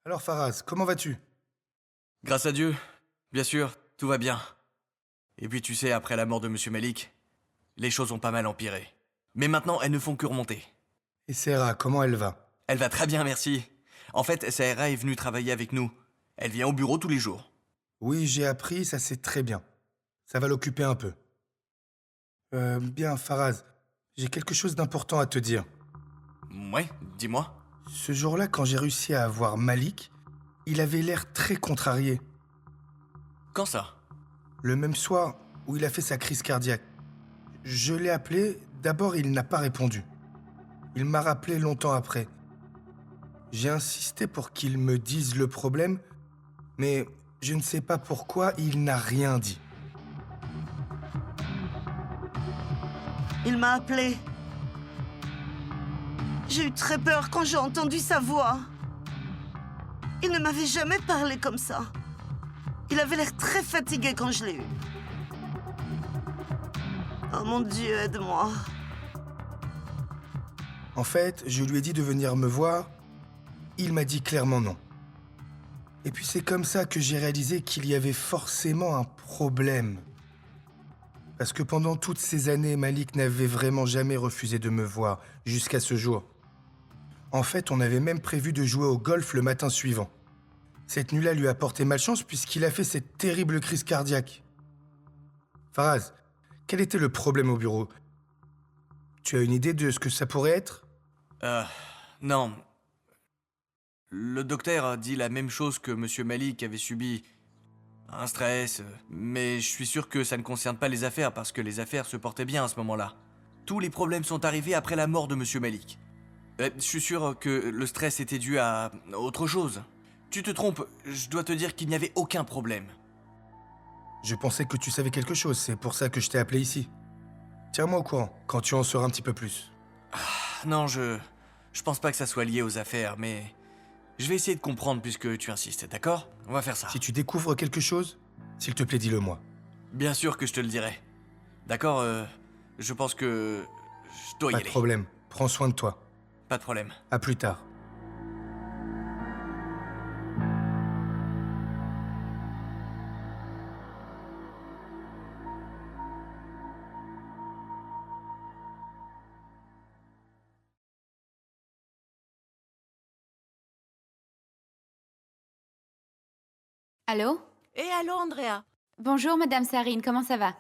Alors Faraz, comment vas-tu? Grâce à Dieu, bien sûr, tout va bien. Et puis tu sais, après la mort de Monsieur Malik, les choses ont pas mal empiré. Mais maintenant, elles ne font que remonter. Et Sarah, comment elle va? Elle va très bien, merci. En fait, Sarah est venue travailler avec nous. Elle vient au bureau tous les jours. Oui, j'ai appris, ça c'est très bien. Ça va l'occuper un peu. Bien, Faraz, j'ai quelque chose d'important à te dire. Ouais, dis-moi. Ce jour-là, quand j'ai réussi à avoir Malik, il avait l'air très contrarié. Quand ça? Le même soir où il a fait sa crise cardiaque. Je l'ai appelé, d'abord il n'a pas répondu. Il m'a rappelé longtemps après. J'ai insisté pour qu'il me dise le problème, mais je ne sais pas pourquoi il n'a rien dit. Il m'a appelé. J'ai eu très peur quand j'ai entendu sa voix. Il ne m'avait jamais parlé comme ça. Il avait l'air très fatigué quand je l'ai eu. Oh mon Dieu, aide-moi. En fait, je lui ai dit de venir me voir. Il m'a dit clairement non. Et puis c'est comme ça que j'ai réalisé qu'il y avait forcément un problème. Parce que pendant toutes ces années, Malik n'avait vraiment jamais refusé de me voir, jusqu'à ce jour. En fait, on avait même prévu de jouer au golf le matin suivant. Cette nuit-là lui a porté malchance puisqu'il a fait cette terrible crise cardiaque. Faraz, quel était le problème au bureau? Tu as une idée de ce que ça pourrait être? Non. Le docteur a dit la même chose que Monsieur Malik avait subi. Un stress, mais je suis sûr que ça ne concerne pas les affaires parce que les affaires se portaient bien à ce moment-là. Tous les problèmes sont arrivés après la mort de Monsieur Malik. Je suis sûr que le stress était dû à autre chose. Tu te trompes, je dois te dire qu'il n'y avait aucun problème. Je pensais que tu savais quelque chose, c'est pour ça que je t'ai appelé ici. Tiens-moi au courant, quand tu en sauras un petit peu plus. Non, je pense pas que ça soit lié aux affaires, mais je vais essayer de comprendre puisque tu insistes, d'accord? On va faire ça. Si tu découvres quelque chose, s'il te plaît, dis-le-moi. Bien sûr que je te le dirai. D'accord, je pense que je dois y Pas de aller. problème, prends soin de toi. Pas de problème. À plus tard. Allô? Allô, Andrea. Bonjour, Madame Sarine, comment ça va?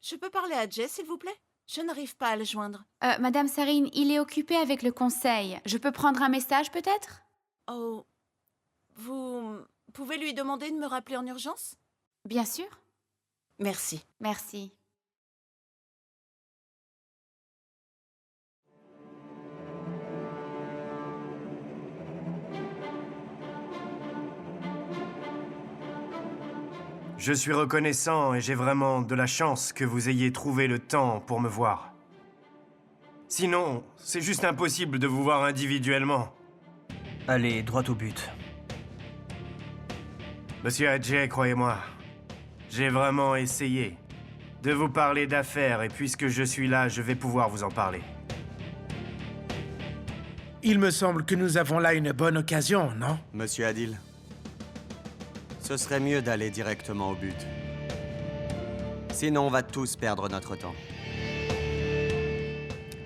Je peux parler à Jess, s'il vous plaît? Je n'arrive pas à le joindre. Madame Sarine, il est occupé avec le conseil. Je peux prendre un message, peut-être? Oh, vous pouvez lui demander de me rappeler en urgence? Bien sûr. Merci. Merci. Je suis reconnaissant et j'ai vraiment de la chance que vous ayez trouvé le temps pour me voir. Sinon, c'est juste impossible de vous voir individuellement. Allez, droit au but. Monsieur Adjei, croyez-moi, j'ai vraiment essayé de vous parler d'affaires et puisque je suis là, je vais pouvoir vous en parler. Il me semble que nous avons là une bonne occasion, non? Monsieur Adil, ce serait mieux d'aller directement au but. Sinon, on va tous perdre notre temps.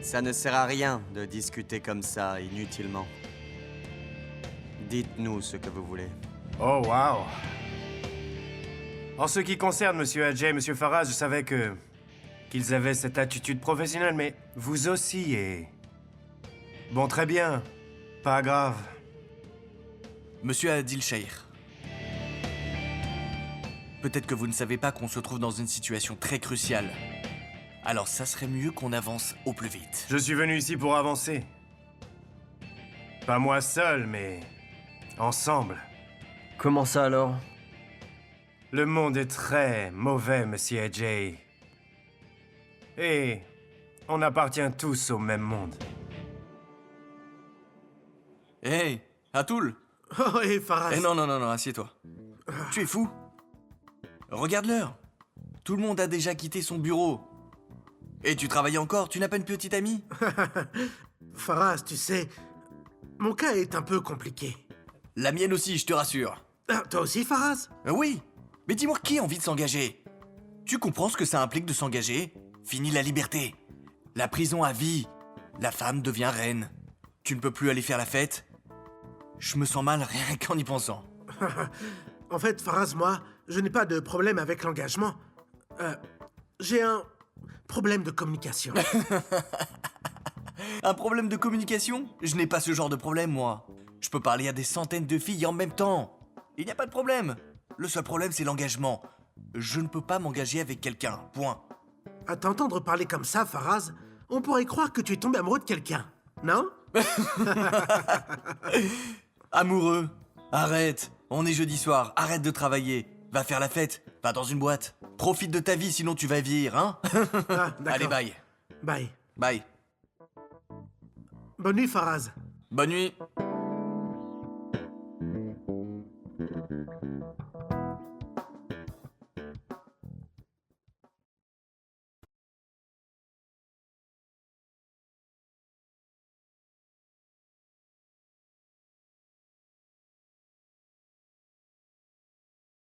Ça ne sert à rien de discuter comme ça, inutilement. Dites-nous ce que vous voulez. Oh, waouh! En ce qui concerne Monsieur Adjei et Monsieur Faraz, je savais qu'ils avaient cette attitude professionnelle, mais vous aussi et... Bon, très bien. Pas grave. Monsieur Adil Shahir. Peut-être que vous ne savez pas qu'on se trouve dans une situation très cruciale. Alors ça serait mieux qu'on avance au plus vite. Je suis venu ici pour avancer. Pas moi seul, mais... ensemble. Comment ça alors? Le monde est très mauvais, Monsieur Adjei. Et on appartient tous au même monde. Hey, Atoul! Oh, et Faraz. Non, assieds-toi. Tu es fou? Regarde l'heure. Tout le monde a déjà quitté son bureau. Et tu travailles encore? Tu n'as pas une petite amie? Faraz, tu sais, mon cas est un peu compliqué. La mienne aussi, je te rassure. Ah, toi aussi, Faraz? Oui, mais dis-moi qui a envie de s'engager? Tu comprends ce que ça implique de s'engager? Fini la liberté. La prison à vie. La femme devient reine. Tu ne peux plus aller faire la fête. Je me sens mal rien qu'en y pensant. En fait, Faraz, moi, je n'ai pas de problème avec l'engagement. J'ai un problème de communication. Un problème de communication? Je n'ai pas ce genre de problème, moi. Je peux parler à des centaines de filles en même temps. Il n'y a pas de problème. Le seul problème, c'est l'engagement. Je ne peux pas m'engager avec quelqu'un, point. À t'entendre parler comme ça, Faraz, on pourrait croire que tu es tombé amoureux de quelqu'un, non? Amoureux, arrête. On est jeudi soir, arrête de travailler. Va faire la fête, va dans une boîte. Profite de ta vie, sinon tu vas vieillir, hein? Ah, d'accord. Allez, bye. Bye. Bye. Bonne nuit, Faraz. Bonne nuit.